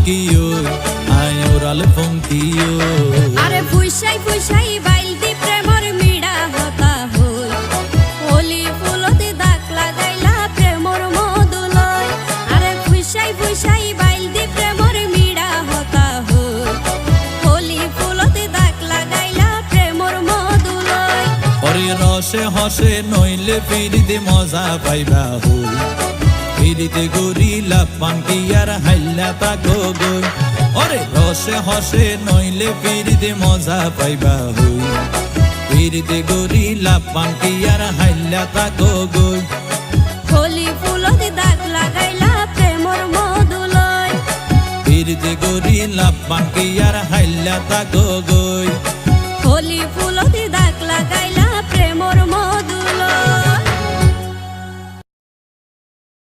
কিও আয় ওরাল ফঙ্কিও আরে ফুইসাই ফুইসাই বাইলতি প্রেমর মিড়া হতা হই হোলি ফুলতে দাগ লাগাইলা প্রেমর মধুলয় আরে ফুইসাই ফুইসাই বাইলতি প্রেমর মিড়া হতা হই হোলি ফুলতে দাগ লাগাইলা প্রেমর মধুলয় ওরে রসে হসে নইলে ফিরিতে মজা পাইবা হই ফিরিতে গরিলা পাঙ্কি আর হাইলা তাকো গই ওরে রসে হসে নইলে ফিরিতে মজা পাইবা হই ফিরিতে গরিলা পাঙ্কি আর হাইলা তাকো গই হোলি ফুলতে দাগ লাগাইলা প্রেমর মধুলয় ফিরিতে গরিলা পাঙ্কি আর হাইলা তাকো গই।